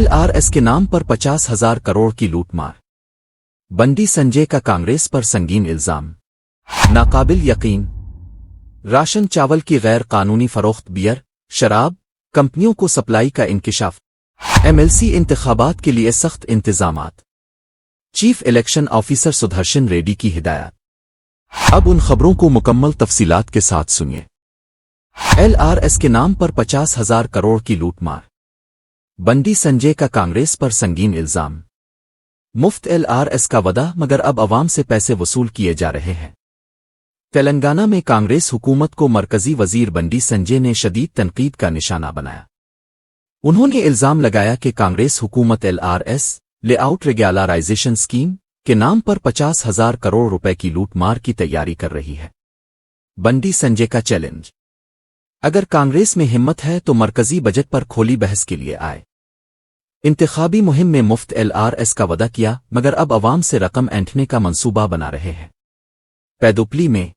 LRS के नाम पर 50,000 करोड़ की लूटमार। बंडी संजय का कांग्रेस पर संगीन इल्जाम। नाकाबिल यकीन। राशन चावल की गैर कानूनी फरोख्त, बियर, शराब कंपनियों को सप्लाई का इंकिशाफ। MLC इंतखाबात के लिए सख्त इंतजामात। Chief election officer Sudarshan Reddy की हिदायत। अब उन खबरों को मुकम्मल तफसीलात के साथ सुनिए। LRS के नाम पर 50,000 करोड़ की लूटमार। बंडी संजय का कांग्रेस पर संगीन इल्जाम। मुफ्त LRS का वदा, मगर अब अवाम से पैसे वसूल किए जा रहे हैं। तेलंगाना में कांग्रेस हुकूमत को मरकजी वजीर बंडी संजय ने शदीद तनकीद का निशाना बनाया। उन्होंने इल्जाम लगाया कि कांग्रेस हुकूमत LRS लेआउट रेगुलराइजेशन स्कीम के नाम पर 50,000 करोड़ रुपए की लूटमार की तैयारी कर रही है। बंडी संजय का चैलेंज। अगर कांग्रेस में हिम्मत है तो मरकजी बजट पर खोली बहस के लिए आए। इंतखाबी मुहिम में मुफ्त LRS का वदा किया, मगर अब अवाम से रकम ऐंठने का मंसूबा बना रहे हैं। पैदोपली में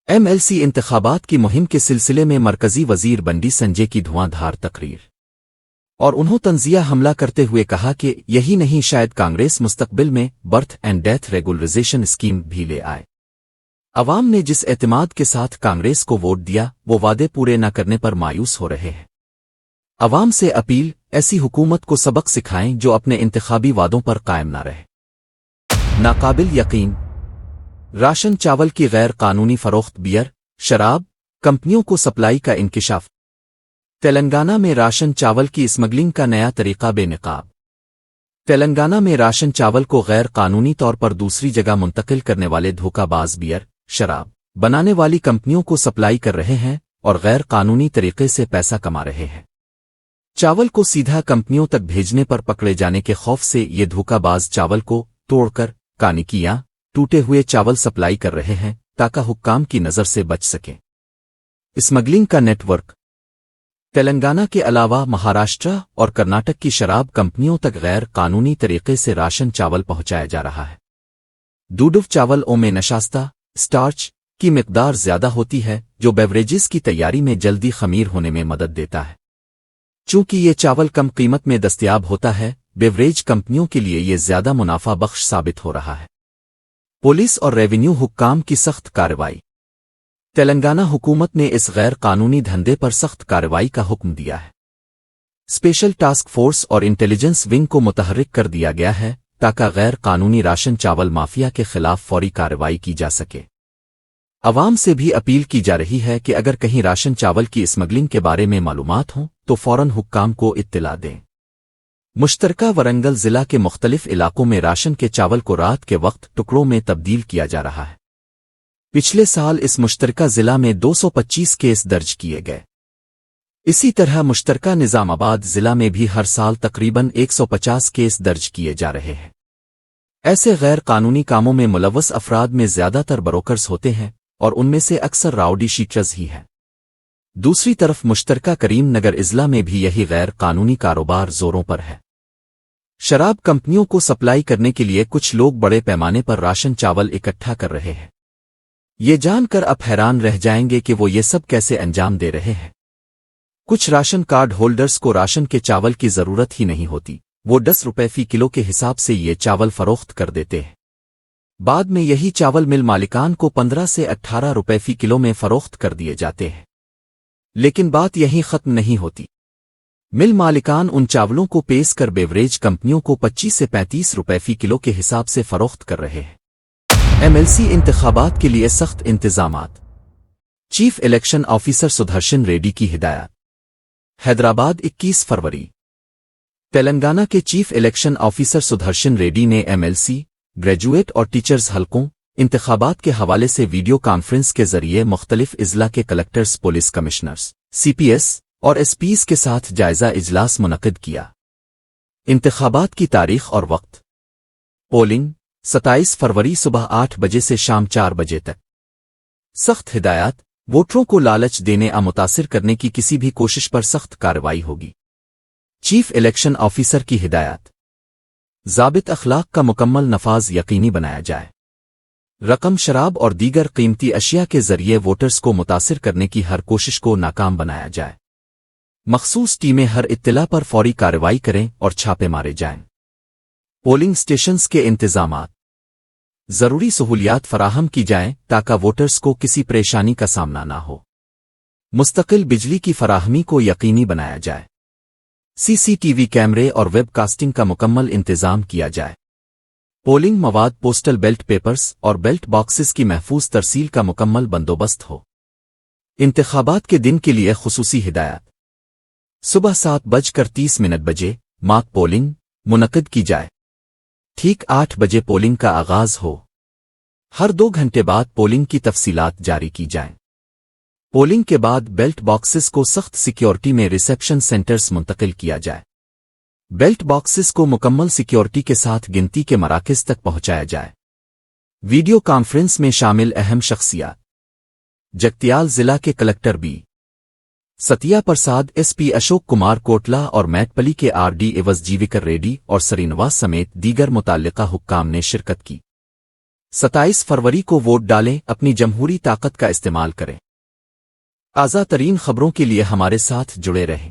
MLC इंतखाबात की मुहिम के सिलसिले में मरकजी वजीर बंडी संजय की धुआंधार तकरीर। और उन्होंने तंजिया हमला करते हुए कहा कि यही नहीं, शायद कांग्रेस मुस्तकबिल में birth and death regularisation scheme भी ले आए। अवाम ने जिस एतमाद के साथ कांग्रेस को वोट दिया, वो वादे पूरे न करने पर मायूस हो रहे हैं। अवाम से अपील, ऐसी हुकूमत को सबक सिखाएं जो अपने इंतखाबी वादों पर कायम न रहे। नाकाबिल यकीन। राशन चावल की गैर कानूनी फरोख्त, बियर, शराब कंपनियों को सप्लाई का इंकिशाफ। तेलंगाना में राशन चावल की स्मगलिंग का नया तरीका बेनकाब। तेलंगाना में राशन चावल को गैर कानूनी तौर पर दूसरी जगह मुंतकिल करने वाले धोखाबाज बियर, शराब बनाने वाली कंपनियों को सप्लाई कर रहे हैं और गैर कानूनी तरीके से पैसा कमा रहे हैं। चावल को सीधा कंपनियों तक भेजने पर पकड़े जाने के खौफ से ये धोखाबाज चावल को तोड़कर कानिकियां टूटे हुए चावल सप्लाई कर रहे हैं ताकि हुक्काम की नज़र से बच सकें। स्मगलिंग का नेटवर्क। तेलंगाना के अलावा महाराष्ट्र और कर्नाटक की शराब कंपनियों तक गैर कानूनी तरीके से राशन चावल पहुंचाया जा रहा है। दूडुव चावलों में नशास्ता स्टार्च की मिकदार ज्यादा होती है, जो बेवरेजेस की तैयारी में जल्दी खमीर होने में मदद देता है। चूंकि ये चावल कम कीमत में दस्तयाब होता है, बेवरेज कंपनियों के लिए ये ज्यादा मुनाफा बख्श साबित हो रहा है। पुलिस और रेवेन्यू हुक्काम की सख्त कार्रवाई। तेलंगाना हुकूमत ने इस गैर कानूनी धंधे पर सख्त कार्रवाई का हुक्म दिया है। स्पेशल टास्क फोर्स और इंटेलिजेंस विंग को मुतहर्रिक कर दिया गया है ताकि गैर कानूनी राशन चावल माफिया के खिलाफ फौरी कार्रवाई की जा सके। अवाम से भी अपील की जा रही है कि अगर कहीं राशन चावल की स्मगलिंग के बारे में मालूमात हों तो फौरन हुक्काम को इत्तिला दें। मुश्तरका वरंगल जिला के मुख्तलिफ इलाकों में राशन के चावल को रात के वक्त टुकड़ों में तब्दील किया जा रहा है। पिछले साल इस मुश्तरका जिला में 225 केस दर्ज किए गए। इसी तरह मुश्तरका निजामाबाद जिला में भी हर साल तकरीबन 150 केस दर्ज किए जा रहे हैं। ऐसे गैर कानूनी कामों में मुलव्वस अफराद में ज्यादातर ब्रोकर्स होते हैं और उनमें से अक्सर राउडी शीटर्स ही हैं। दूसरी तरफ मुश्तरका करीम नगर इजला में भी यही गैर कानूनी कारोबार जोरों पर है। शराब कंपनियों को सप्लाई करने के लिए कुछ लोग बड़े पैमाने पर राशन चावल इकट्ठा कर रहे हैं। ये जानकर आप हैरान रह जाएंगे कि वो ये सब कैसे अंजाम दे रहे हैं। कुछ राशन कार्ड होल्डर्स को राशन के चावल की जरूरत ही नहीं होती, वो 10 रुपए फी किलो के हिसाब से ये चावल फरोख्त कर देते हैं। बाद में यही चावल मिल मालिकान को 15 से 18 रुपए फी किलो में फरोख्त कर दिए जाते हैं। लेकिन बात यहीं खत्म नहीं होती। मिल मालिकान उन चावलों को पेश कर बेवरेज कंपनियों को 25 से 35 रुपए फी किलो के हिसाब से फरोख्त कर रहे हैं। MLC इंतखाबात के लिए सख्त इंतजामात। Chief election officer Sudarshan Reddy की हिदायत। हैदराबाद 21 फरवरी। तेलंगाना के chief election officer Sudarshan Reddy ने MLC, ग्रेजुएट और टीचर्स हलकों इंतखाबात के हवाले से वीडियो कॉन्फ्रेंस के जरिए मुख्तलिफ इजला के कलेक्टर्स, पुलिस कमिश्नर्स, CPS और SPs के साथ जायजा इजलास मुनक़िद किया। इंतखाबात की तारीख और वक्त। पोलिंग 27 फरवरी सुबह 8 बजे से शाम 4 बजे तक। सख्त हिदायत, वोटरों को लालच देने या मुतासिर करने की किसी भी कोशिश पर सख्त कार्रवाई होगी। चीफ इलेक्शन ऑफिसर की हिदायत। ज़ाबित अखलाक का मुकम्मल नफाज यकीनी बनाया जाए। रकम, शराब और दीगर कीमती अशिया के जरिए वोटर्स को मुतासिर करने की हर कोशिश को नाकाम बनाया जाए। مخصوص ٹیمیں ہر اطلاع پر فوری کارروائی کریں اور چھاپے مارے جائیں۔ پولنگ سٹیشنز کے انتظامات، ضروری سہولیات فراہم کی جائیں تاکہ ووٹرز کو کسی پریشانی کا سامنا نہ ہو۔ مستقل بجلی کی فراہمی کو یقینی بنایا جائے۔ سی ٹی وی کیمرے اور ویب کاسٹنگ کا مکمل انتظام کیا جائے۔ پولنگ مواد، پوسٹل بیلٹ پیپرز اور بیلٹ باکسز کی محفوظ ترسیل کا مکمل بندوبست ہو۔ انتخابات کے دن کے لیے خصوصی ہدایات، صبح 7:30 بجے ماک پولنگ منعقد کی جائے۔ ٹھیک 8 بجے پولنگ کا آغاز ہو۔ ہر 2 گھنٹے بعد پولنگ کی تفصیلات جاری کی جائیں۔ پولنگ کے بعد بیلٹ باکسز کو سخت سیکیورٹی میں ریسیپشن سینٹرز منتقل کیا جائے۔ بیلٹ باکسز کو مکمل سیکیورٹی کے ساتھ گنتی کے مراکز تک پہنچایا جائے۔ ویڈیو کانفرنس میں شامل اہم شخصیات، جگتیال ضلع کے collector B Satya Prasad, S P Ashok Kumar Kotla اور میٹپلی کے آر ڈی ایوز جیویکر ریڈی اور سرینواس سمیت دیگر متعلقہ حکام نے شرکت کی۔ 27 فروری کو ووٹ ڈالیں، اپنی جمہوری طاقت کا استعمال کریں۔ تازہ ترین خبروں کے لیے ہمارے ساتھ جڑے رہیں۔